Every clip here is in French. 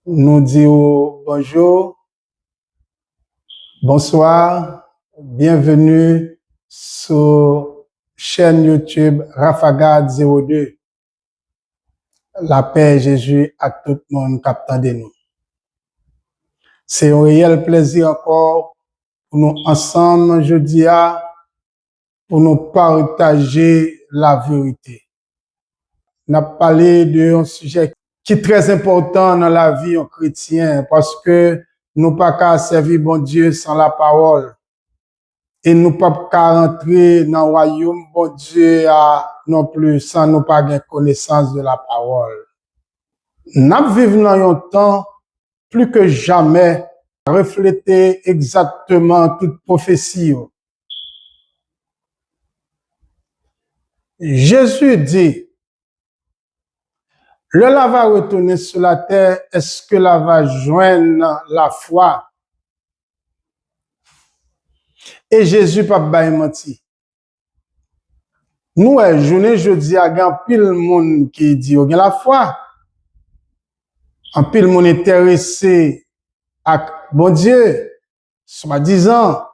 nous disons bonjour, bonsoir, bienvenue sur chaîne YouTube Rafagad 02. La paix Jésus à tout le monde captant de nous. C'est un réel plaisir encore pour nous ensemble jeudi pour nous partager la vérité. On a parlé d'un sujet qui est très important dans la vie en chrétien parce que nous pas qu'à servir bon Dieu sans la parole et nous pas qu'à rentrer dans le royaume bon Dieu non plus sans nous pas avoir connaissance de la parole. Nous vivons dans un temps plus que jamais refléter exactement toute prophétie. Jésus dit, le la va retourner sur la terre, est-ce que la va joindre la foi? Et Jésus pas menti. Nous, journée jeudi, a gan pile monde qui dit, il y a la foi. En pile monde intéressé à bon Dieu, soi-disant.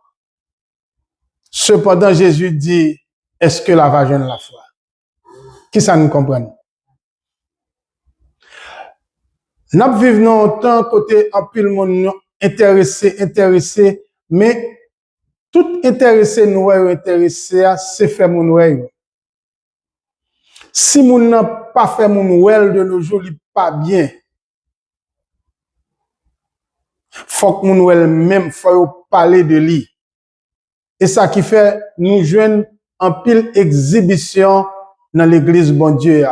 Cependant, Jésus dit, est-ce que la va joindre la foi? Qui ça nous comprend? Nous vivons dans un temps côté en pile monde intéressé, mais tout intéressé nous intéressé, c'est faire mon ouïe. Si moun n'a pas fait mon ouïe de nos jours, il pas bien. Faut que mon ouïe même, faut parler de lui. Et ça qui fait nous joindre en pile exhibition dans l'église bon Dieu.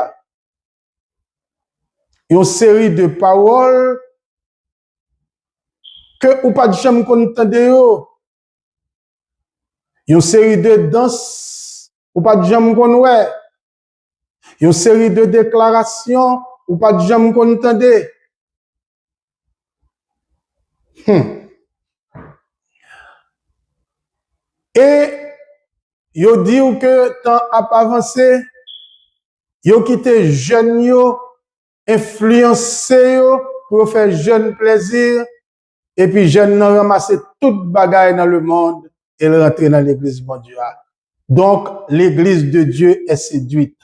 Une série de paroles que ou pas jamais entendre yo. Une série de danses ou pas jamais connaître. Une série de déclarations ou pas jamais entendre. Et yo dit que temps a avancé, yo quitté jeune yo, influencé yo pour faire jeune plaisir et puis jeune nan ramasser toute bagaille dans le monde et rentrer dans l'église bon Dieu. Donc l'église de Dieu est séduite.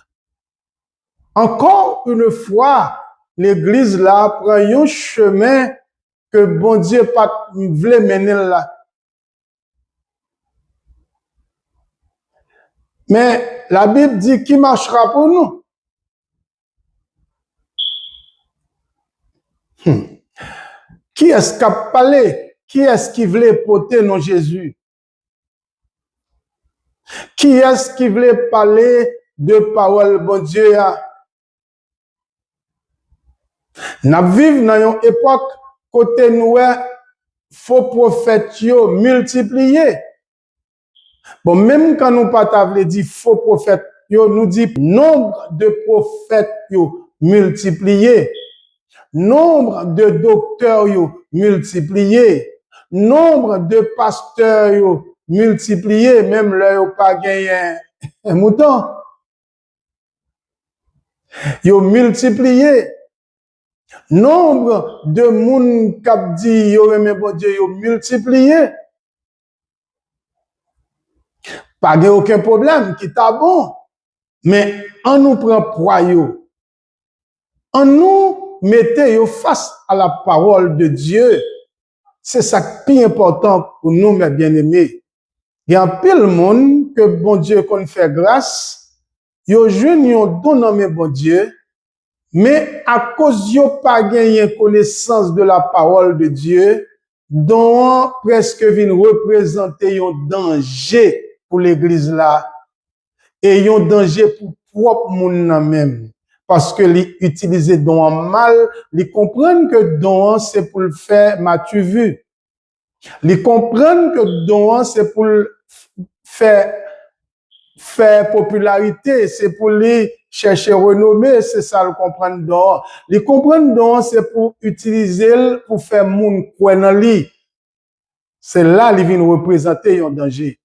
Encore une fois, l'église là prend un chemin que bon Dieu pas voulait mener là. Mais la Bible dit qui marchera pour nous. Qui est-ce qui a parlé? Qui est-ce qui voulait porter non Jésus? Qui est-ce qui voulait parler de parole bon Dieu? Nous vivons dans une époque côté nous faux prophètes multipliés. Bon, même quand nous pas t'avons dit faux prophètes, nous dit nombre de prophètes multipliés, nombre de docteurs multipliés, nombre de pasteurs multipliés, même là pas gagné un mouton. Yo multiplié. Nombre de moun k'ap di yo reme bon Dieu yo multiplié. Pas de aucun problème, qui t'a bon. Mais on nous prend poids yo. On nous mette yo face à la parole de Dieu. C'est ça qui est important pour nous, mes bien-aimés. Il y a un pile monde que bon Dieu qu'on fait grâce. Yo jeune yo don mes bon Dieu. Mais à cause yo pas gagné connaissance de la parole de Dieu, dont presque vient représenter un danger pour l'église là et un danger pour propre monde même parce que li utiliser don mal, li comprennent que don c'est pour le faire m'as-tu vu. Li comprennent que don c'est pour faire popularité, c'est pour les chercher renommée, c'est ça le comprendre dehors. Les comprendre dehors, c'est pour utiliser pour faire moun kwen nan li. C'est là qu'ils viennent représenter un danger.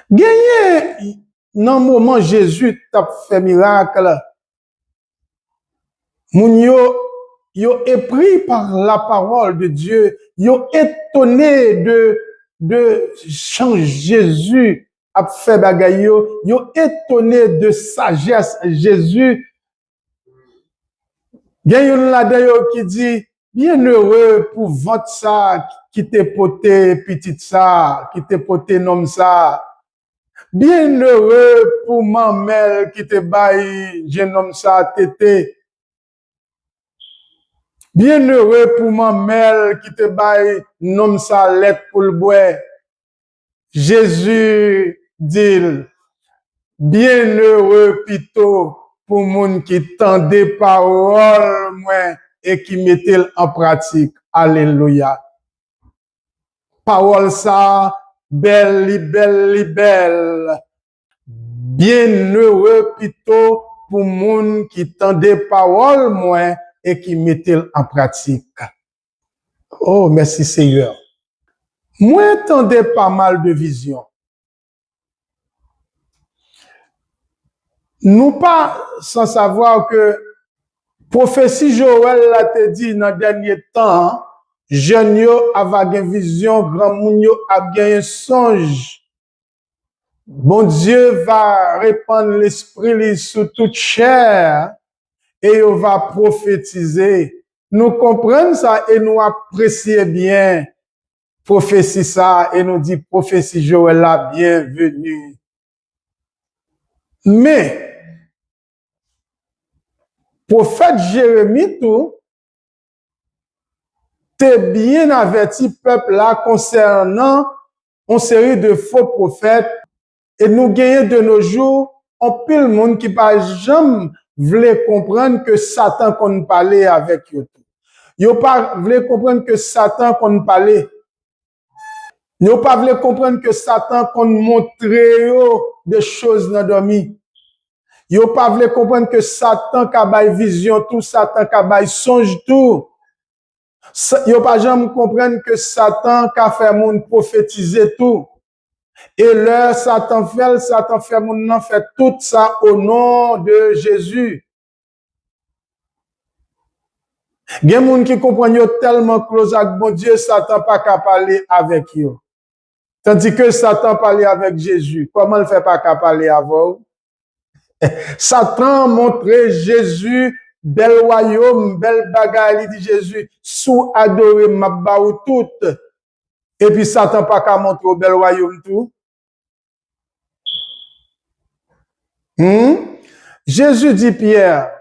Gagné, dans le moment Jésus t'a fait miracle, moun yo yo épris par la parole de Dieu, yo étonné de Jésus a fait bagay yo étonné de sagesse Jésus. Gen yon là qui dit bienheureux pour vente ça qui te poté petite ça, qui te poté nom ça. Bienheureux pour mamel qui te baille jeune homme ça tété. Bienheureux pour mamel qui te baille nom ça lettre pour le boire. Jésus dit bienheureux plutôt pour moun qui tendait parole moi et qui mettait en pratique. Alléluia. Parole ça belle. Bienheureux plutôt pour moun qui tendait parole moi et qui mettait en pratique. Oh, merci Seigneur. Moi tendais pas mal de visions. Nous pas sans savoir que prophétie Joël l'a te dit dans dernier temps, jeune yo avait une vision, grand moun yo a un songe. Bon Dieu va répandre l'esprit sur toute chair et il va prophétiser. Nous comprenons ça et nous apprécions bien prophétie ça et nous dit prophétie Joël la bienvenue. Mais prophète Jérémie tout t'es bien averti peuple là concernant une série de faux prophètes et nous gagnons de nos jours un pile monde qui pas jamais voulait comprendre que Satan qu'on parlait avec eux. Yo pas voulait comprendre que Satan qu'on parlait. Yo pas voulait comprendre que Satan qu'on montrait des choses dans dormi. Yo pas voulait comprendre que Satan ka bay vision tout, Satan ka bay songe tout. Yo pas jamais comprendre que Satan ka fait moun prophétiser tout. Et là, Satan fait moun nan fait tout ça au nom de Jésus. Gen moun qui comprend yo tellement close avec bon Dieu, Satan pas ka parler avec yo. Tandis que Satan parlait avec Jésus. Comment il fait pas qu'à parler avec vous? Satan montrait Jésus, bel royaume, bel bagaille, il dit Jésus, sous adoré m'a ou tout. Et puis Satan pas qu'à montrer au bel royaume tout. Jésus dit Pierre,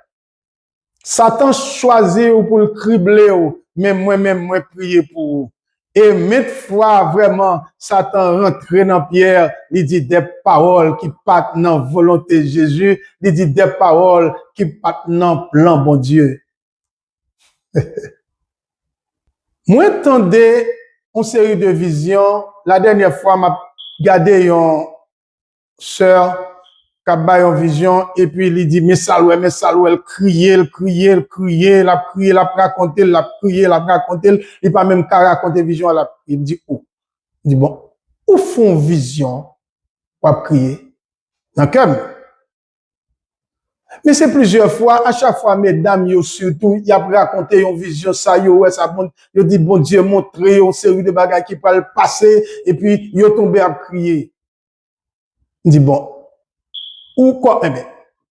Satan choisit pour le cribler, mais moi-même, moi prier pour vous. Et maintes fois, vraiment, Satan rentre dans Pierre, il dit des paroles qui partent dans la volonté de Jésus, il dit des paroles qui partent dans le plan bon Dieu. Moi, attendais une série de visions. La dernière fois, m'a regardé une sœur qui a une vision, et puis il dit, mais ça, elle criait, la raconter, il pas même qu'à raconter vision, il dit, où? Il dit, bon, où font vision, pour crier? Dans quel? Mais c'est plusieurs fois, à chaque fois, mesdames, yo surtout, y a raconté une vision, ça, yo dit, bon Dieu, montré une série de bagages qui peuvent passer, et puis, yo tombé à crier. Il dit, bon, ou quoi, eh bien,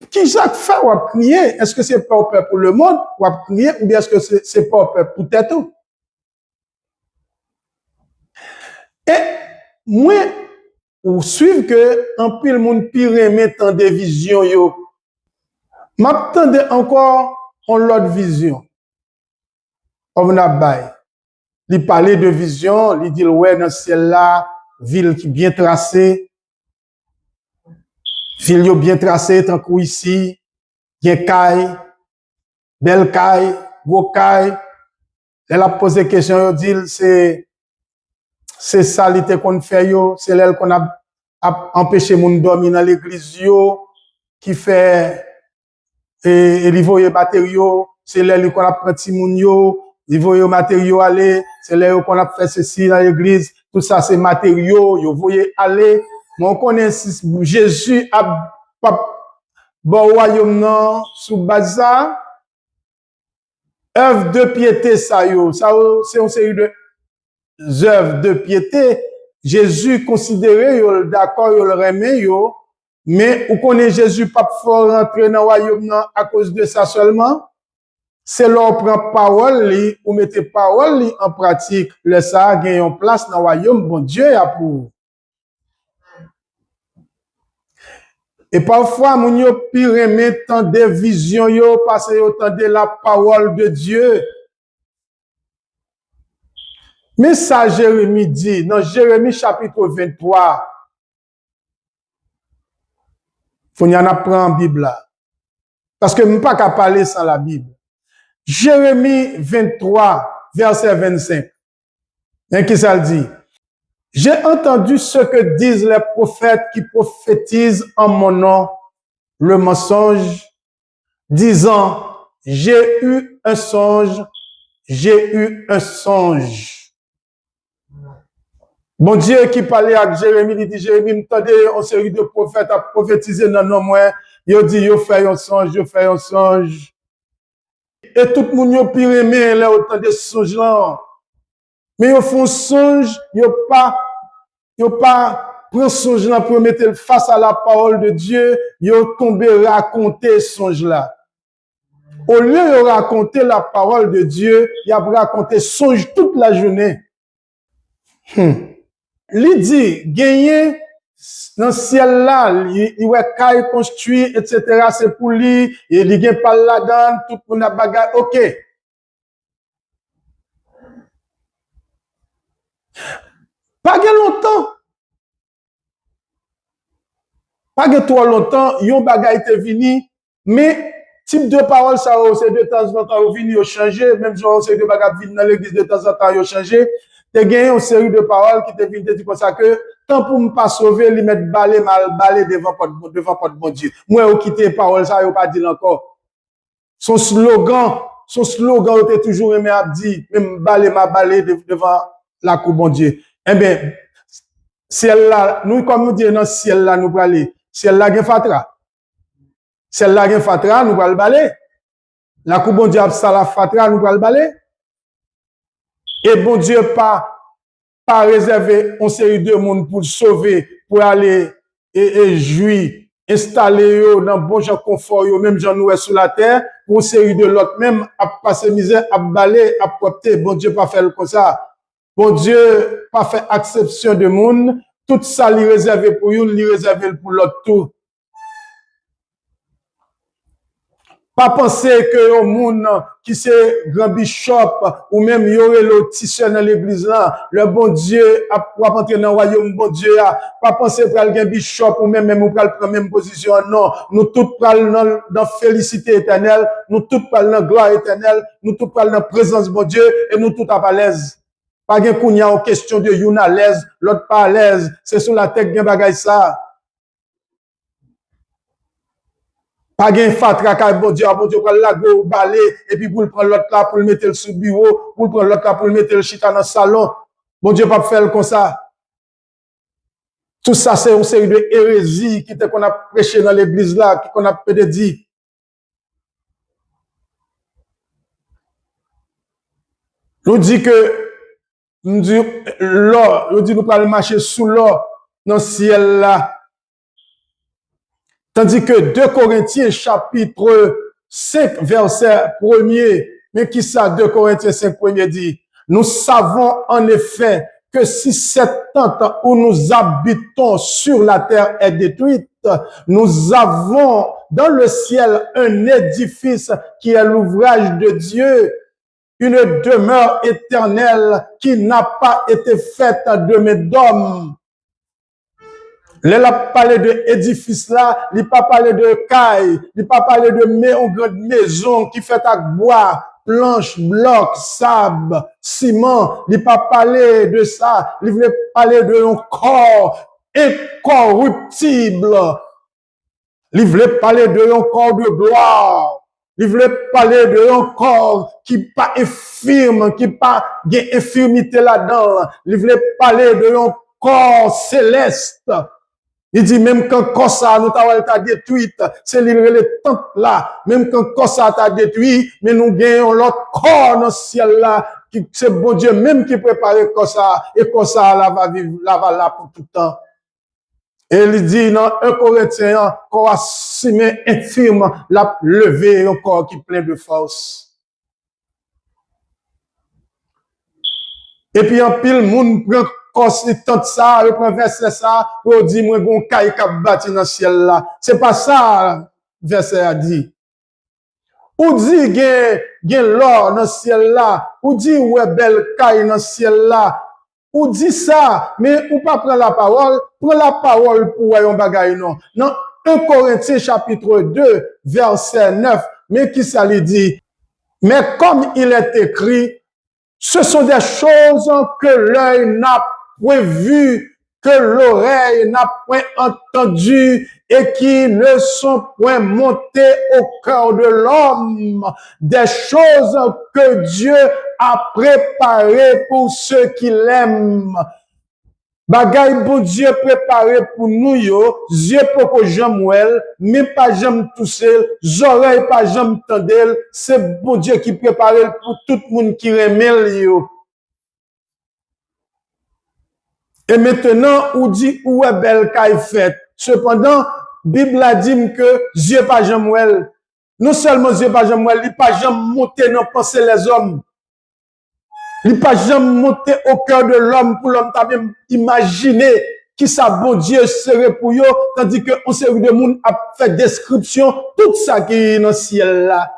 qui Jacques fait ou à crier? Est-ce que c'est pas au peuple pour le monde ou à crier, ou bien est-ce que c'est pas au peuple pour tête? Et, moi, ou suivre que, en pile monde pire mettant des visions, yo, m'attendais encore en l'autre vision. On a bail. Il parlait de vision, il dit, ouais, dans celle-là, ville qui bien tracée, ville bien tracée, tant que ici, bien caille, belle caille, gros caille. Elle a posé question, elle dit, c'est salité qu'on fait, c'est elle qu'on a empêché moun dormir dans l'église, qui fait, et il voyait matériaux, c'est elle qu'on a pris moun il voyait matériaux aller, c'est elle qu'on a fait ceci dans l'église, tout ça c'est matériaux, vous voyez aller. Mon connaît Jésus a bon royaume non sous base ça. œuvre de piété ça c'est une série de œuvres de piété. Jésus considéré yo d'accord yo le remet yo, mais ou connaît Jésus pas fort rentrer dans le royaume à cause de ça seulement. C'est là on prend parole li ou mettez parole li en pratique, le ça gagne en place dans le royaume bon Dieu a pour. Et parfois moun yo pi remet tant des visions yo parce yo tande la parole de Dieu. Mais ça Jérémie dit dans Jérémie chapitre 23. Faut y en apprendre en Bible là. Parce que je ne peux pas parler sans la Bible. Jérémie 23, verset 25. Et qui ça le dit? J'ai entendu ce que disent les prophètes qui prophétisent en mon nom le mensonge, disant, j'ai eu un songe, j'ai eu un songe. Bon Dieu qui parlait avec Jérémie, il dit, Jérémie, m'entendez, une série de prophètes à prophétiser dans nos moyens. Il dit, yo fait un songe, yo fait un songe. Et tout le monde yo pi remè là autant de songe là. Mais yo font songe, yo pas prend songe là pour mettre face à la parole de Dieu, yo tombé raconter songe là. Au lieu de raconter la parole de Dieu, il a raconté songe toute la journée. Il dit, gagner dans le ciel là, il ouais caille construit, etc. C'est pour lui, et il gagne pas là-dedans, tout le monde a bagarre, ok. Pas longtemps. Pas trop longtemps, yon bagay était venu, mais type de parole ça c'est de temps en temps venu au changer, même genre c'est de bagay venu dans l'église de temps en temps yo changer. Te gagné une série de paroles qui te viennent te dire comme ça que tant pour me pas sauver, li mettre balé mal balé devant porte bon Dieu. Moi ou quitter parole ça yo pas dit encore. Son slogan était toujours aimé à dire même balé ma balé devant la cour bon Dieu. Eh bien ciel là, nous comme nous disons dans ciel là nous pour aller. Ciel là gen fatra. Ciel là gen fatra, nous pour le balé. La cour bon Dieu a ça la fatra, nous pour le balé. Et bon Dieu pas réservé une série de monde pour sauver, pour aller et jouir, installer dans bon genre confort, même gens nous sur la terre, pour une série de l'autre, même à passer misère, à balayer, à porter. Bon Dieu pas faire comme ça. Bon Dieu pas fait exception de monde. Tout ça li réservé pour une, li réservé pour l'autre tout. Pas penser que un monde qui c'est grand bishop ou même y aurait le petit dans l'église là, le bon Dieu a pour entrer dans le royaume bon Dieu a pas penser pour le bishop ou même ou pour prendre même position non, nous tous parlons dans félicité éternelle, nous tous parlons dans gloire éternelle, nous tous parlons dans présence bon Dieu et nous tous à l'aise. Pas gen kounya en question de yon à l'aise, l'autre pas à l'aise, c'est sur la tête gen bagay ça. Pas gen fatra ka bon Dieu prend la go balé et puis pour le prendre l'autre là pour le mettre sur bureau, pour le prendre l'autre là pour le mettre le chita dans le salon. Bon Dieu pas faire comme ça. Tout ça c'est une série de hérésie qui qu'on a prêché dans l'église là, qu'on a peut-être dit. Nous dit que nous dit l'or, nous dit nous pas marcher sous l'or dans le ciel là. Tandis que 2 Corinthiens chapitre 5 verset 1er, mais qui ça 2 Corinthiens 5 1er dit, nous savons en effet que si cette tente où nous habitons sur la terre est détruite, nous avons dans le ciel un édifice qui est l'ouvrage de Dieu, une demeure éternelle qui n'a pas été faite de main d'homme. Il a parlé de édifice là, il pas parlé de caille, il pas parlé de grande maison qui fait avec bois, planche, bloc, sable, ciment. Il pas parlé de ça. Il voulait parler de un corps incorruptible. Il voulait parler de un corps de gloire. Il voulait parler de un corps qui pas infirme, qui pas gain infirmité là-dedans. Il voulait parler de un corps céleste. Il dit, même quand Kossa nous t'a détruite, c'est le temple là. Même quand Kossa t'a détruit, mais nous gagnons l'autre corps dans le ciel là. C'est bon Dieu même qui prépare Kossa. Et Kossa là va vivre, là pour tout le temps. Et il dit dans 1 Corinthiens, corps si mais infirme, l'a levé un corps qui est plein de force. Et puis en pile, moun prend tant ça, il prend verset ça, pour dire, moi, bon, caille qui bâti dans le ciel là. C'est pas ça, verset a dit. Ou dit, gen l'or dans le ciel là. Ou dit, ouais, belle caille dans le ciel là. Ou dit ça, mais ou pas prendre la parole pour un bagay non. Dans 1 Corinthiens chapitre 2, verset 9, mais qui ça lui dit? Mais comme il est écrit, ce sont des choses que l'œil n'a point vues, que l'oreille n'a point entendues et qui ne sont point montées au cœur de l'homme. Des choses que Dieu a préparées pour ceux qui l'aiment. Bagay bon Dieu préparé pour nous yo, Dieu pour jamouel, mais pas jam tout seul, oreilles pas jam tendel, c'est bon Dieu qui prépare pour tout le monde qui remet yo. Et maintenant, on dit où est belle caille faite. Cependant, Bible a dit que Dieu pas jamouel. Non seulement Dieu pas jamouel, il pas jamais monté dans penser les hommes. Il pas jamais monté au cœur de l'homme pour l'homme t'a même imaginer qui ça bon Dieu serait pour eux, tandis que on série de monde a fait description tout ça qui est dans le ciel là.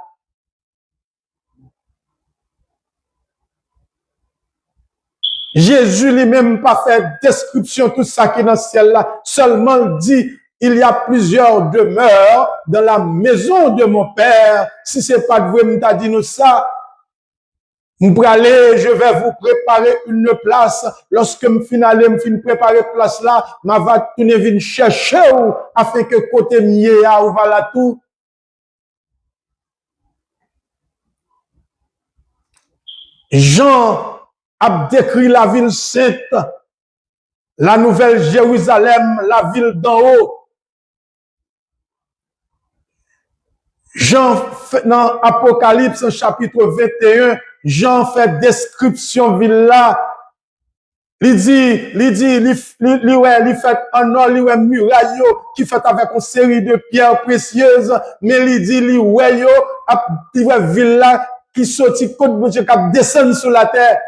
Jésus lui-même pas fait description tout ça qui est dans le ciel là, seulement dit il y a plusieurs demeures dans la maison de mon père. Si c'est pas de vous, m't'a dit nous ça. M'pralé, je vais vous préparer une place. Lorsque m'finale, m'fin préparer place là, m'a va tourner vin chercher ou, afin que côté mieux à ou va la tout. Jean a décrit la ville sainte, la nouvelle Jérusalem, la ville d'en haut. Jean, dans Apocalypse, chapitre 21, Jean fait description ville là. Il fait un or, il muraille qui fait avec une série de pierres précieuses, mais il dit, il ville là qui sortit côte de Dieu, qui descend sur la terre.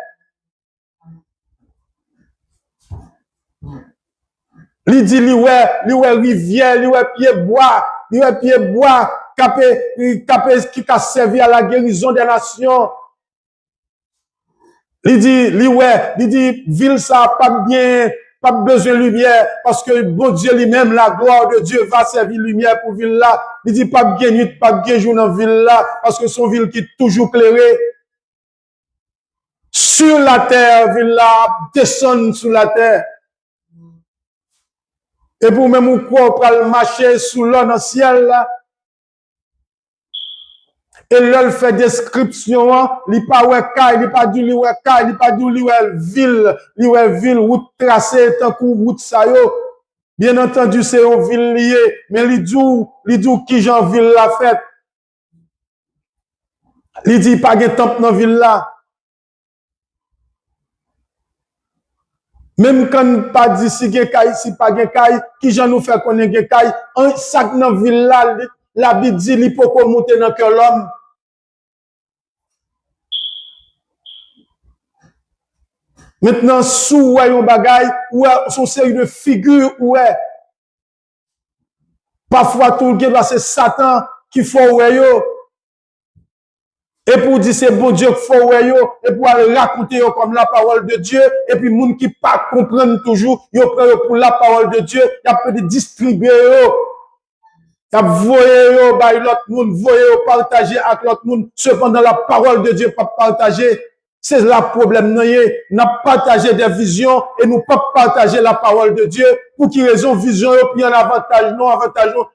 Il dit, rivière, pied bois, qui a servi à la guérison des nations. Il dit, ville ça pas bien, pas besoin de lumière, parce que bon Dieu lui-même, la gloire de Dieu va servir lumière pour ville là. Il dit, pas bien nuit, pas bien jour dans ville là, parce que son ville qui est toujours clairée. Sur la terre, ville là, descend sur la terre. Et pour même ou quoi, on peut marcher sous l'eau dans le ciel là. Et là, il fait description, il pas ouais caille, il pas du li ouais caille, il pas du li ouais ville, route tracée, tant que route ça yo. Bien entendu, c'est une ville liée, mais il dit qui j'en ville la fête. Il dit pas de temple dans ville là. Même quand pas dit si gen caille, si pas gen caille, qui j'en nous fait connaître gen caille, un sac dans ville là, la Bible dit il peut monter dans cœur l'homme. Maintenant, sous un bagay, ou son série de figures, ouais. Parfois, tout le monde, c'est Satan qui fait ouais yo. Et pour dire c'est bon Dieu qui fait ouais yo, et pour aller raconter yo comme la parole de Dieu, et puis moun qui pas comprennent toujours, yo prend pour la parole de Dieu, y a peut de distribuer yo. Y a voyer yo, by l'autre monde, voyer yo, partager avec l'autre monde, cependant la parole de Dieu pas partager. C'est là le problème, nous n'a partagé des visions et nous pas partager la parole de Dieu. Pour qui raison vision et puis un avantage non.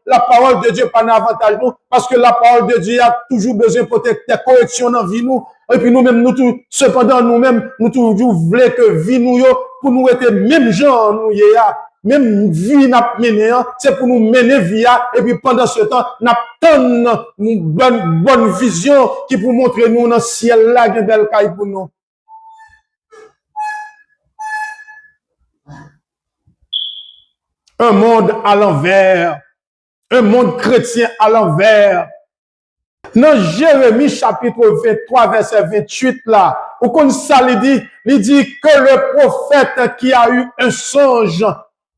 La parole de Dieu pas un avantage non. Parce que la parole de Dieu a toujours besoin peut-être des corrections dans la vie nous. Et puis nous-mêmes, cependant nous-mêmes, nous toujours voulons que vie nous, pour nous être même gens, nous, même vie n'a mené, c'est pour nous mener via, et puis pendant ce temps, n'a une bonne vision qui pour montrer nous dans le ciel là, qui est belle caille pour nous. Un monde à l'envers, un monde chrétien à l'envers. Dans Jérémie chapitre 23, verset 28 là, où comme ça il dit que le prophète qui a eu un songe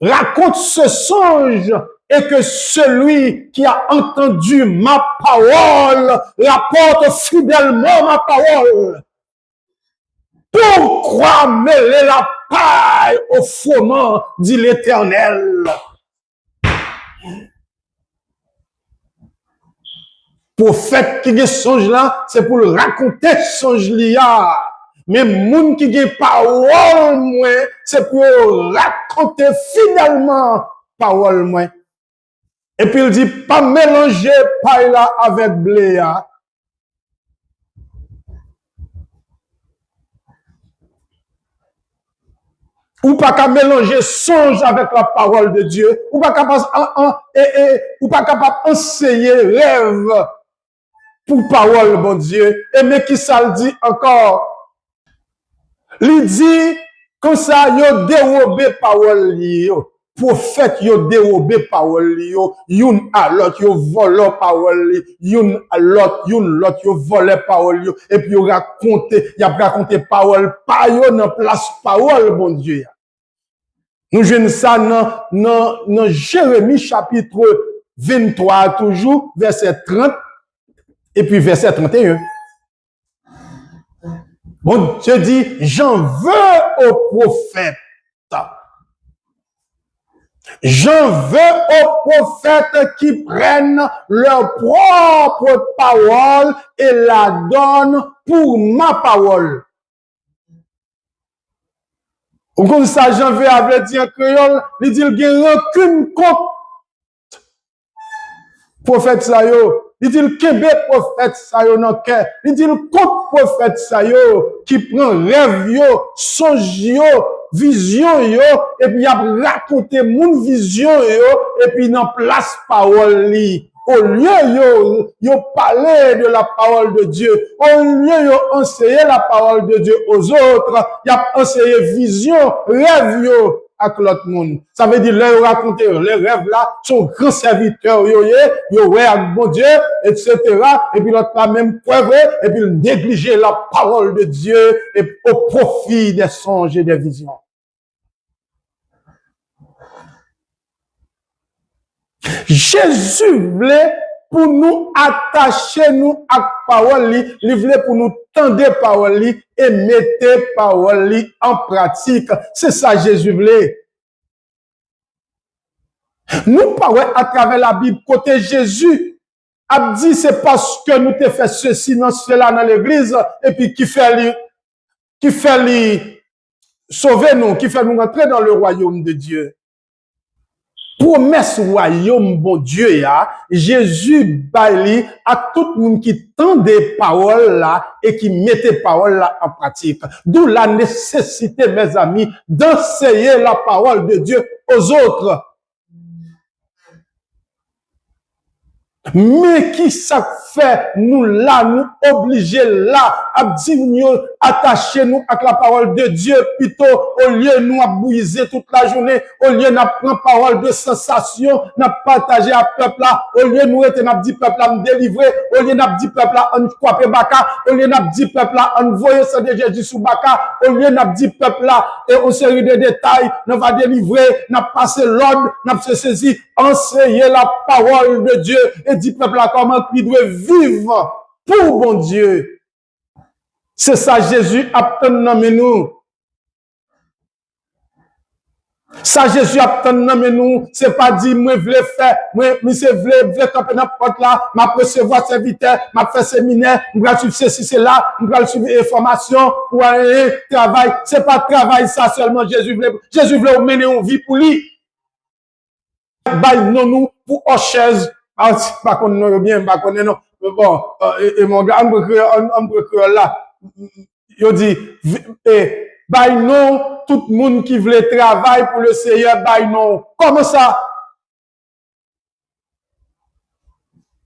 raconte ce songe et que celui qui a entendu ma parole rapporte fidèlement ma parole. Pourquoi mêler la paille au fourment, dit l'Éternel? Prophète qui a songe là, c'est pour le raconter songe là. Mais moun qui a parole moins, c'est pour raconter fidèlement parole moins. Et puis il dit, pas mélanger paille là avec blé. Ou pas qu'à mélanger songe avec la parole de Dieu. Ou pas capable enseigner rêve pour parole, bon Dieu. Et mais qui ça le dit encore? Il dit, comme ça, yo dérobé parole yo. Prophète yo dérobé parole yo. Youn à l'autre, yo volé parole youn à l'autre, yo volé parole yo. Et puis yo raconté parole pa yo dans place parole, bon Dieu. Nous jouons ça dans Jérémie chapitre 23, toujours, verset 30, et puis verset 31. Bon Dieu dit, j'en veux aux prophètes. J'en veux aux prophètes qui prennent leur propre parole et la donnent pour ma parole. Ou comme ça, j'en veux avec dire en créole, il dit qu'il n'y a aucune contre prophète ça yo. Il dit le Québec prophète ça yo dans cœur. Il dit le contre prophète ça yo qui prend rêve yo, songe yo, vision yo et puis il a raconté mon vision yo et puis dans place parole li. Au lieu yo parler de la parole de Dieu, au lieu yo enseigner la parole de Dieu aux autres, y a enseigné vision, rêve yo à l'autre monde. Ça veut dire, là, raconter les rêves là, son grand serviteur, yo, ouais, avec bon Dieu, etc. Et puis l'autre pas même preuve, et puis négliger la parole de Dieu et au profit des songes et des visions. Jésus voulait pour nous attacher nous à la parole, il voulait pour nous tendre parole et mettre parole en pratique. C'est ça Jésus voulait. Nous parlons à travers la Bible, côté Jésus a dit c'est parce que nous te fait ceci, non, cela dans l'église, et puis qui fait sauver nous, qui fait nous entrer dans le royaume de Dieu. Promesse royaume, bon Dieu, ya, Jésus baille à tout le monde qui tend des paroles là et qui met des paroles là en pratique. D'où la nécessité, mes amis, d'enseigner la parole de Dieu aux autres. Mais qui ça fait nous là, nous obliger là, à dire nous attacher nous à la parole de Dieu, plutôt au lieu nous à briser toute la journée, au lieu de prendre parole de sensation, n'a partager à peuple là, au lieu nous être n'a dit peuple là me délivrer, au lieu n'a dit peuple là on couper baka, au lieu n'a dit peuple là on voyer ça de Jésus sous baka, au lieu n'a dit peuple là et une série de détails, nous va délivrer, n'a passé l'ordre, n'a se saisi, enseigner la parole de Dieu et dit peuple là comment il doit vivre pour bon Dieu. C'est ça Jésus a nommé nous. Ça Jésus a nommé nous, c'est pas dit moi voulais faire, moi c'est voulais camper dans porte là, m'a recevoir serviteur, m'a faire séminaire, m'a suivre ceci c'est là, m'a suivre information pour aller travail, c'est pas travail ça seulement Jésus voulait mener une vie pour lui. Bail non nous pour aux chaises, pas qu'on non bien, pas qu'on non. Bon, et mon gars on peut là. Il dit Bay non, tout le monde qui voulait travailler pour le Seigneur, bay non. Comment ça?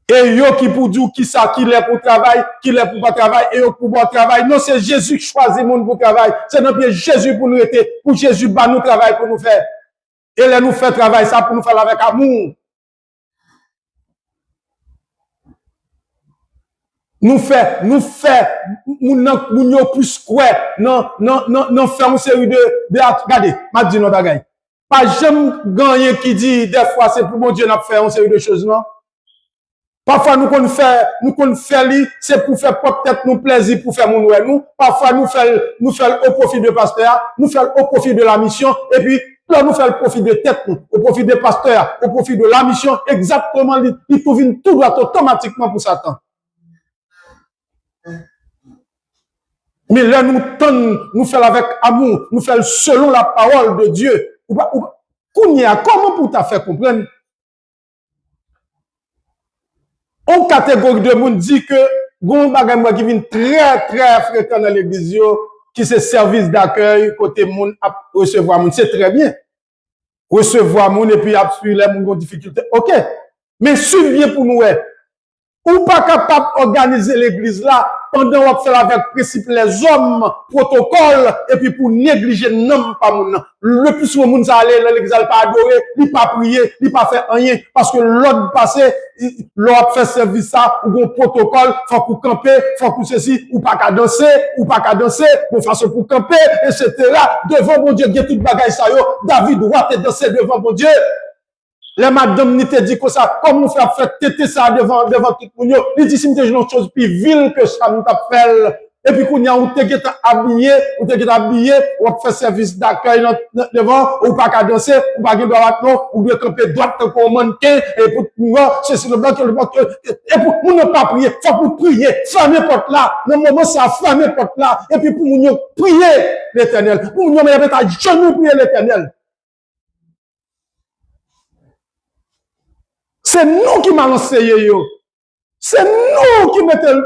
Et yo qui pour dire qui ça, qui l'est pour travail, qui l'est pour pas travail, et yo pour bon travail. Non, c'est Jésus qui choisit le monde pour travail. C'est notre Jésus pour nous aider, pour Jésus bat nous travail pour nous faire. Et là nous fait travail ça pour nous faire avec amour. Nous fait, nous plus quoi, non, faire une série de, regardez, m'a dit non bagay. Pas jamais gagné qui dit, des fois, c'est pour mon Dieu, n'a faire une série de choses, non? Parfois, nous qu'on fait, c'est pour faire peut-être nous plaisir, pour faire mon nouvel, nous. Parfois, nous faire au profit de pasteur, nous faire au profit de la mission, et puis, là, nous faire le profit de tête, au profit des pasteurs, au profit de la mission, exactement, il trouve tout droit automatiquement pour Satan. Mais là, nous faisons avec amour, nous faisons selon la parole de Dieu. Comment pour t'a faire comprendre? Une catégorie de monde dit que, gon bagay qui vient très, très fréquent dans l'église, qui c'est service d'accueil, côté monde à recevoir monde. C'est très bien. Recevoir monde et puis appuyer les monde en difficulté. OK. Mais suivez bien pour nous, ou pas capable d'organiser l'église là, pendant qu'on fait avec principe les hommes, protocole, et puis pour négliger non pas mon. Le plus souvent, moun ça aller, l'église pas adorer, il pas prier, il pas faire rien, parce que l'autre passé, l'autre fait service ça, ou un protocole, faut pour camper, faut pour ceci, ou pas qu'à danser, pour façon pour camper, etc. Devant mon Dieu, il y a toute bagaille ça yo, David doit te danser devant mon Dieu. Les madame ni te dit que ça, comme on fait téter ça devant tout le monde, il dit si m'te une chose plus ville que ça nous t'a fait. Et puis qu'on y a ou te habillé, ou fait service d'accueil devant, ou pas qu'à danser, ou pas qu'à droite non, ou de camper droite comme mannequin, et pour nous, c'est le bloc, et pour nous ne pas prier, faut pour prier, fermer porte là, le moment ça fermer porte là, et puis pour nous prier l'Éternel, pour nous mettre à genoux prier l'Éternel. C'est nous qui m'avons enseigné. C'est nous qui mettons.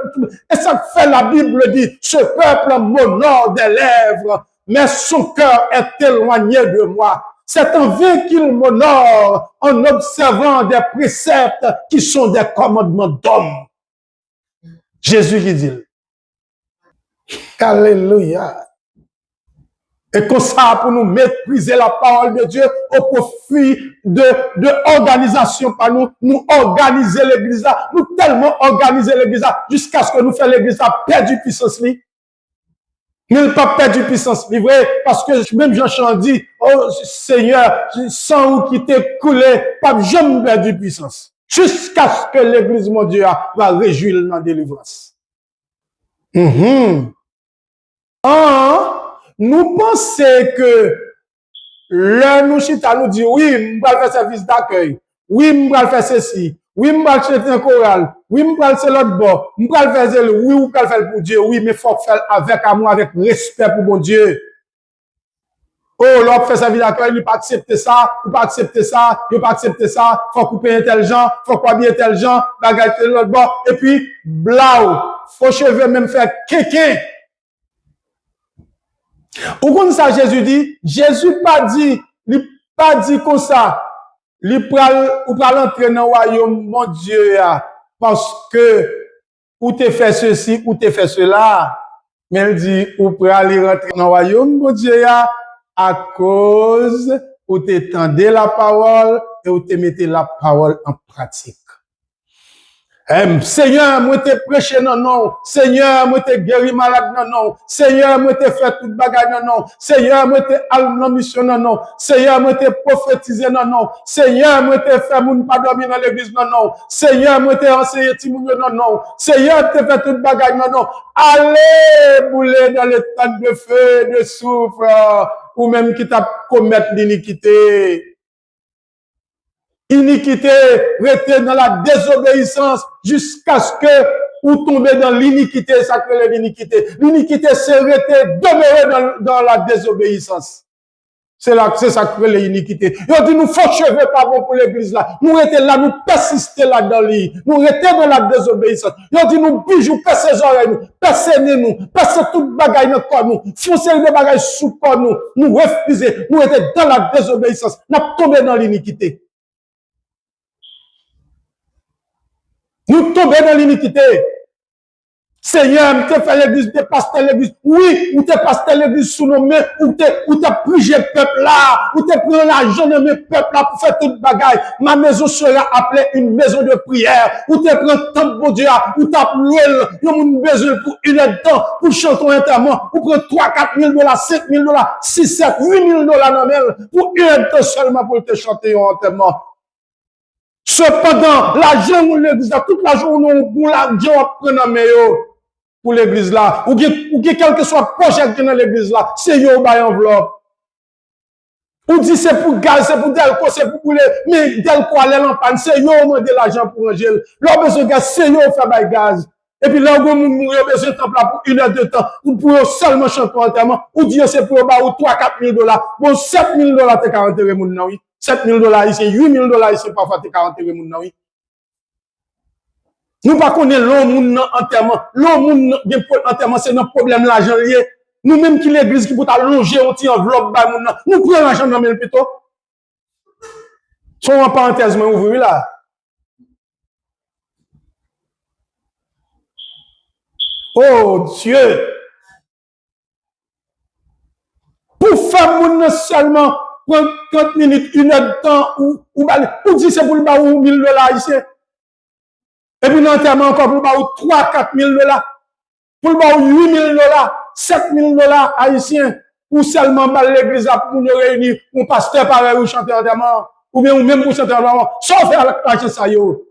Et ça fait la Bible dit, ce peuple m'honore des lèvres, mais son cœur est éloigné de moi. C'est en vain qu'il m'honore en observant des préceptes qui sont des commandements d'hommes. Jésus qui dit. Alléluia. Et comme ça, pour nous mépriser la parole de Dieu au profit de organisation par nous organiser l'église là, nous tellement organiser l'église là, jusqu'à ce que nous fassions l'église là perdre puissance li. Nous pas perdre puissance li, vrai, parce que même Jean dit, oh Seigneur, sans ou qui t'est coulé, pas jamais perdre puissance. Jusqu'à ce que l'église, mon Dieu, va réjouir dans la délivrance. Nous pensons que l'un nous chita nous dit oui, m'bral faire service d'accueil, oui, m'bral faire ceci, oui, m'bral chanter un choral, oui, m'bral faire l'autre bord, m'bral faire zèle, oui, ou m'bral faire pour Dieu, oui, mais faut faire avec amour, avec respect pour mon Dieu. Oh, l'autre fait service d'accueil, il pas accepter ça, il pas accepter ça, il pas accepter ça, faut couper intelligent, faut pas bien intelligent, bagage l'autre bord, et puis, blau, faut cheveux même faire quelqu'un. Ou comme ça, Jésus pas dit comme ça, ou pral entrer dans le royaume, mon Dieu, parce que, ou te fait ceci, ou te fait cela, mais il dit, ou pral rentrer dans le royaume, mon Dieu, à cause, ou te tendez la parole, et ou te mettez la parole en pratique. Seigneur, moi te prêché non non. Seigneur, moi te guéri malade non non. Seigneur, moi te fait toute bagarre non non. Seigneur, moi te allé dans mission non non. Seigneur, moi te prophétisé non non. Seigneur, moi te fait moun pas dormir dans l'église non non. Seigneur, moi te enseigné ti moun non non. Seigneur, te fait toute bagarre non non. Allez bouler dans le temps de feu, de souffle, ou même qui t'a commettre l'iniquité. Iniquité, rester dans la désobéissance jusqu'à ce que vous tombez dans l'iniquité, ça crée l'iniquité. L'iniquité, c'est rester demeurer dans la désobéissance. C'est ça qui crée l'iniquité. Ils dit, nous faut cheveux pas bon pour l'église là. Nous étions là, nous persister là dans l'île. Nous étions dans la désobéissance. Ils dit, nous bijoux, percer les oreilles, nous, percer nous, percer toute bagaille dans corps nous, foncer les bagailles sous corps nous refuser. Nous étions dans la désobéissance. Nous tombé dans l'iniquité. Nous tombé dans l'iniquité. Seigneur, tu fait l'église, tu pasteur l'église. Oui, ou tu pasteur l'église sous nos mains, ou tu prigé peuple là, ou tu pris l'argent de mes peuples là pour faire toute bagaille. Ma maison sera appelée une maison de prière. Ou tu prends le temple pour Dieu, ou tu as loué, il y a besoin pour une heure de temps, pour chanter un enterrement, pour prendre 3, 4 000 $, 5 000 $, 6, 7, 8 000 $, pour une heure de temps seulement pour te chanter un enterrement. Cependant, l'argent où l'église, toute la journée, où l'argent prend pour l'église là, ou quel que soit projet dans l'église là, c'est yo by enveloppe. Ou dit c'est pour gaz, c'est pour Delco, c'est pour couler, mais Delco allait en panne, c'est yo demander l'argent pour Angèle. Leur besoin de gaz, c'est yo faire by gaz. Et puis là, où moun yo besoin de temps là pour une heure de temps, ou pour seulement chanter enterrement, ou dire c'est pour ba ou 3, 4 000 $. Bon, 7 000 $, t'es 40 000 moun nan, oui. 7 000 $ ici, 8 000 $ ici, parfois t'es 40 000 moun nan, oui. Nous pas connaître l'homme moun nan enterrement. L'homme moun nan enterrement, c'est notre problème l'argent lié. Nous même qui l'église qui peut allonger un petit enveloppe ba moun nan. Nous prenons l'argent dans le plutôt. Son en parenthèse mais ouvrir là. Oh Dieu. Pour faire moun seulement prendre 30 minutes, une heure de temps ou dire c'est pour le ba ou 1 000 $ ici. Et puis l'enterrement encore pour le ba ou 3, 4 000 $. Pour le ba ou 8 000 $, 7 000 $ haïtiens, ou seulement l'église pour nous réunir, ou pasteur pareil ou chanter enterrement, ou bien ou même pour chanter enterrement, sauf faire l'argent ça yo.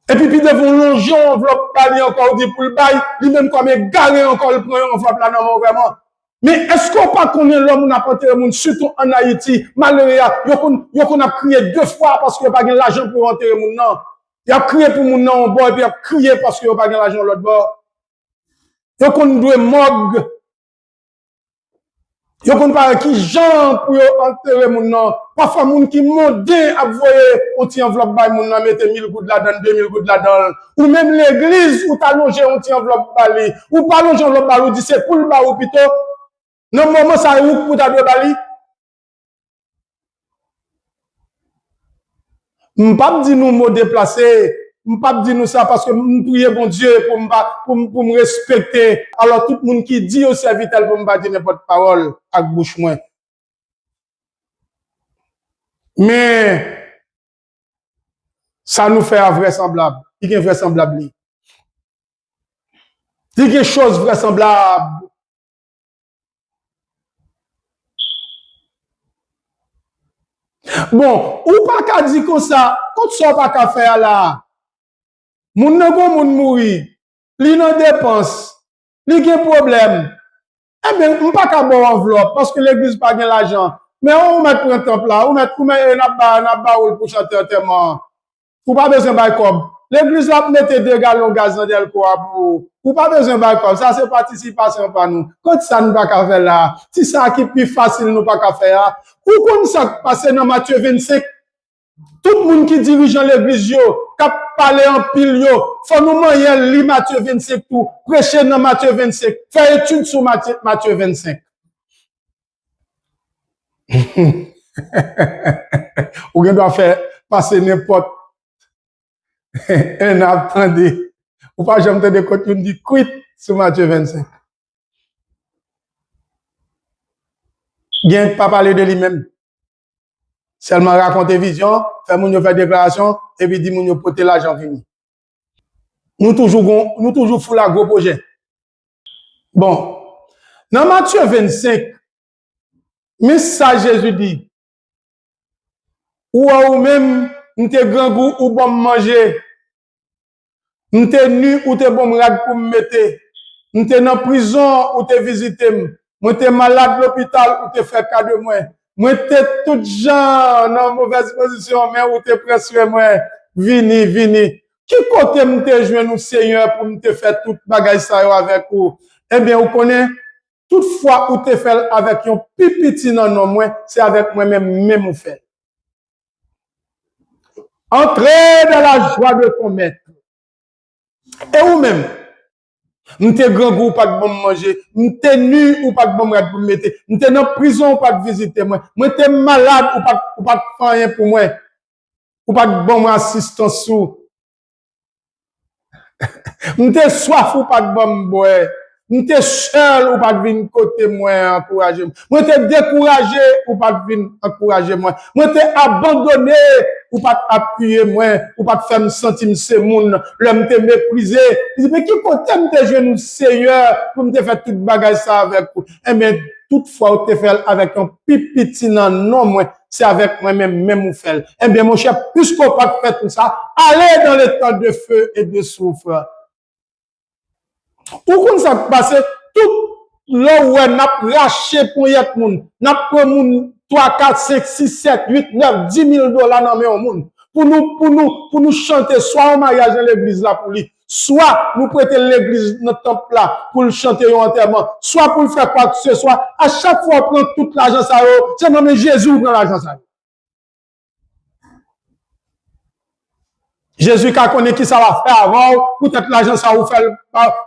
Et puis devant l'ongeon, enveloppe pas encore, dit pour le bail, lui-même comme garé encore le premier enveloppe là, non, vraiment. Mais est-ce qu'on pas connaît l'homme n'a pas enterré moun, surtout en Haïti, malheureux, yo qu'on a crié 2 fois parce qu'il n'y a pas l'argent pour enterrer moun, non. Il a crié pour moun nan en bord, et puis il a crié parce qu'il n'y a pas l'argent l'autre bord. Yo qu'on doit morgue. Yo qu'on parle qui gens pour enterrer moun nan. Parfois moun qui monte à voyer on ti enveloppe bay moun nan mette 1000 gouttes là-dedans, 2000 gouttes là-dedans. Ou même l'église où t'as longé on ti enveloppe bali. Ou pas longé enveloppe bali, dit c'est pour le ba ou plutôt. Non moment ça ou pour ta de bali. M'pas dit nous mot déplacé, m'pas dit nous ça parce que m'prier bon Dieu pour me respecter. Alors tout le monde qui dit au serviteur pour me dire n'importe parole avec bouche moins. Mais ça nous fait invraisemblable. Il y a invraisemblable. Il y a quelque chose vraisemblable. Bon, ou pas qu'à dire comme ça, quand tu pas qu'à faire là, moun nan kon moun mouri, li nan dépense, li gen problème. Eh bien, on pas qu'à bon enveloppe, parce que l'église pas gen l'argent. Mais on met pour un temple là, on met n'a pas pour chanter enterrement. Ou pas besoin de comme. L'église là mette 2 gallons gaz dans Delco pour. Ou pas besoin de comme. Ça c'est participation par nous. Quand ça nous pas qu'à faire là, si ça qui plus facile nous pas qu'à faire. Ou comme ça passer dans Matthieu 25. Tout le monde qui dirige l'église yo, qui parle en pile yo, faut nous moyen lire Matthieu 25 tout, prêcher dans Matthieu 25, faire étude sur Matthieu 25. Ou bien doit faire passer n'importe un attendez. Ou pas jamais de côté on dit quit sur Matthieu 25. Bien pas parler de lui-même. Seulement raconter vision, faire moun yo faire déclaration, et puis dire moun yo porter l'argent fini. Nous toujours fou la gros projet. Bon. Dans Matthieu 25, mais ça Jésus dit, ou même, m'te grand goût ou bon manger, m'te nu ou te bon rag pour me mettre, m'te dans prison ou te visiter, m'te malade l'hôpital ou te fait cas de moi. Moi, t'es tout gens dans mauvaise position, mais ou t'es presque moi, vini. Qui côté m'te joindre nous, Seigneur, pour m'te faire toute bagaille ça avec vous? Eh bien, vous connaissez, toutefois, ou te fait avec un petit non moins, c'est avec moi-même, même ou fait. Entrez dans la joie de ton maître. Et ou même, m'te grand goût pas de bon manger, m'te nu ou pas de bon rad pour me mettre, m'te dans prison ou pas de visiter moi, m'te malade ou pas de faire rien pour moi, ou pas de bon assistance sous, m'te soif ou pas de bon boire, m'te seul ou pas de venir côté moi encourager, m'te découragé ou pas de venir encourager moi, m'te abandonné ou pas appuyer moi, ou pas faire me sentir c'est moun, l'homme te méprisé. Il dit, mais qui côté me jouer nous Seigneur pour me faire toute bagage ça avec vous? Eh bien, toutefois, ou te fait avec un petit non moi, c'est avec moi-même, même ou fait. Eh bien, mon cher, puisqu'on pas fait tout ça, allez dans le temps de feu et de souffre. Ou qu'on ça passe, tout là où on a raché pour y être moun, n'a pris moun 3, 4, 5, 6, 7, 8, 9, 10 000 dollars dans le monde. Pour nous chanter, soit au mariage dans l'église là pour lui, soit nous prêter l'église, notre temple là, pour le chanter au enterrement, soit pour le faire quoi que ce soit. À chaque fois, on prend toute l'argent ça, c'est nommé Jésus prend l'argent ça. Jésus qui a connu qui ça va faire avant, peut-être l'argent ça va faire,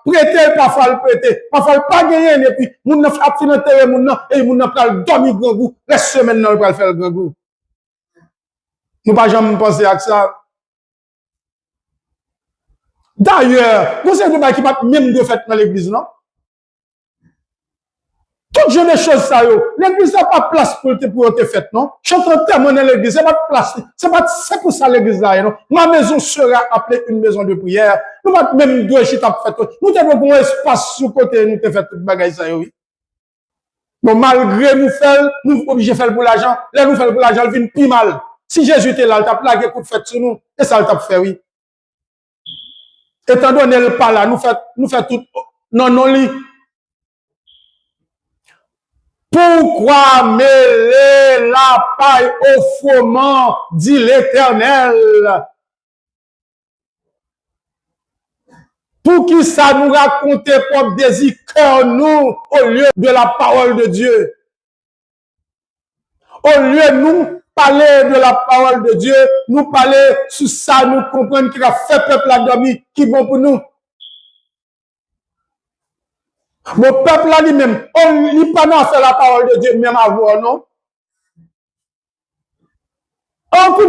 prêter, parfois le prêter, parfois le pas gagner, et puis, moun n'a pas financer, moun n'a, et moun n'a pas le dormir grand goût, la semaine n'a pas le faire grand goût. Nous pas jamais penser à ça. D'ailleurs, vous savez pas qui pas même de fait dans l'église, non? Toutes genre de choses ça yo. L'église n'a pas de place pour te faire, non? Chantant tellement dans l'église, c'est pas de place. C'est pour ça l'église là, non? Ma maison sera appelée une maison de prière. Nous pas même deux chita fait. Nous avons un espace sur côté, nous te fait toute bagaille ça yo, oui. Bon, malgré nous faire, nous obligés de faire pour l'argent. Là, nous faire pour l'argent, il vient plus mal. Si Jésus était là, il t'a plaqué coup de fête sur nous. Et ça, il t'a fait, oui. Étant donné le pas là, nous fait tout, non, li. Pourquoi mêler la paille au fourment, dit l'Éternel? Pour qui ça nous raconter pour désir cœur nous, au lieu de la parole de Dieu? Au lieu de nous parler de la parole de Dieu, nous parler sur ça, nous comprendre qu'il a fait peuple à dormir, qui est bon pour nous. Mon peuple là lui-même, on n'est pas dans faire la parole de Dieu, même avant, non? On peut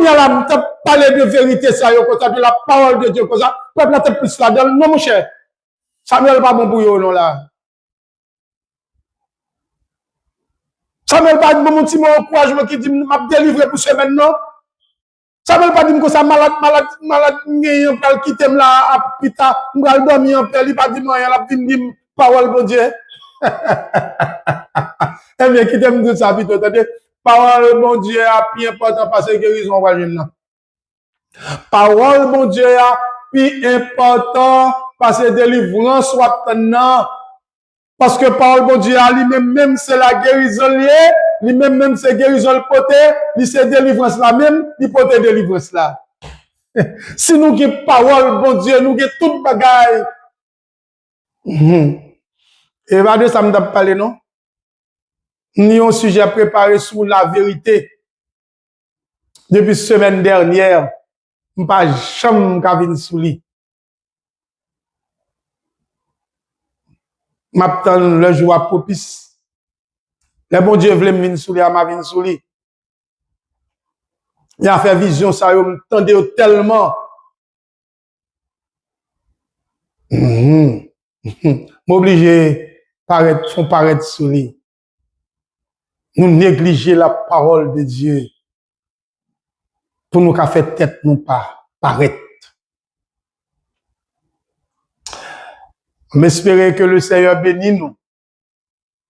parler de vérité, ça, de la parole de Dieu, comme ça, le peuple là, plus là-dedans. Non, mon cher. Samuel pas bon pour eux, non, là. Samuel pas bon, mon petit mot, encouragement qui dit, m'a délivré pour ce maintenant. Samuel pas dit que ça malade, on va quitter là, à pita, on va dormir en paix, il pas dit moi, il a dit, parole de Dieu. Eh bien, quittez me ça, plutôt, parole, mon Dieu, a plus important parce que guérison, va venir. Parole, mon Dieu, a plus important parce que délivrance soit non. Parce que parole, mon Dieu, lui-même, c'est la guérison liée, lui-même, c'est guérison le poté, lui, c'est délivrance la même, lui, poté délivrance là. Si nous qui parole, bon Dieu, nous qui toute bagaille. Et va de ça, me parler, non? Nous avons un sujet préparé sur la vérité. Depuis semaine dernière, je n'ai pas jamais venir sous lui. M'attend le jour propice. Le bon Dieu voulait me venir sous lui, m'a venir sous lui. Il a fait vision, ça, il m'entendait tellement. M'obligé paraître sous lui. Nous négliger la parole de Dieu. Pour nous faire tête, nous pas paraître. M'espérer que le Seigneur bénisse nous.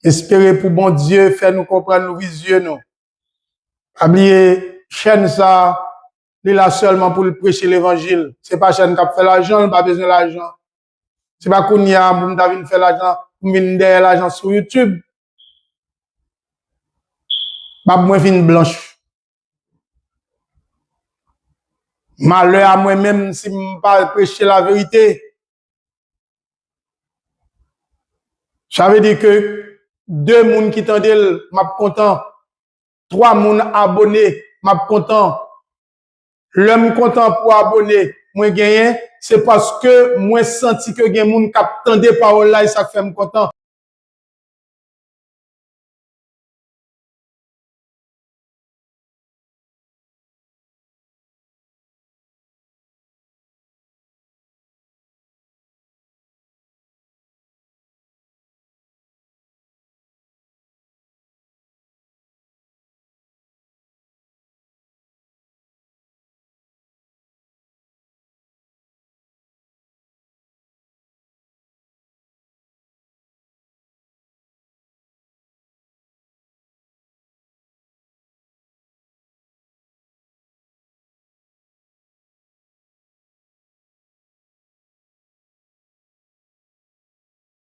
Espérer pour bon Dieu faire nous comprendre nos visions nous. Oublier chaîne ça, il est là seulement pour prêcher l'évangile. C'est pas chaîne qui fait l'argent, il pas besoin de l'argent. C'est pas qu'on y a pour nous faire l'argent, pour nous faire l'argent sur YouTube. Pas moins fine blanche. Malheur à moi-même si je pas prêcher la vérité. Ça veut dire que 2 moun qui tendel, m'a content. 3 moun abonnés, m'a content. L'homme content pour abonner, moi gagné, c'est parce que moi senti que gen moun k'ap tande parole là et ça fait me content.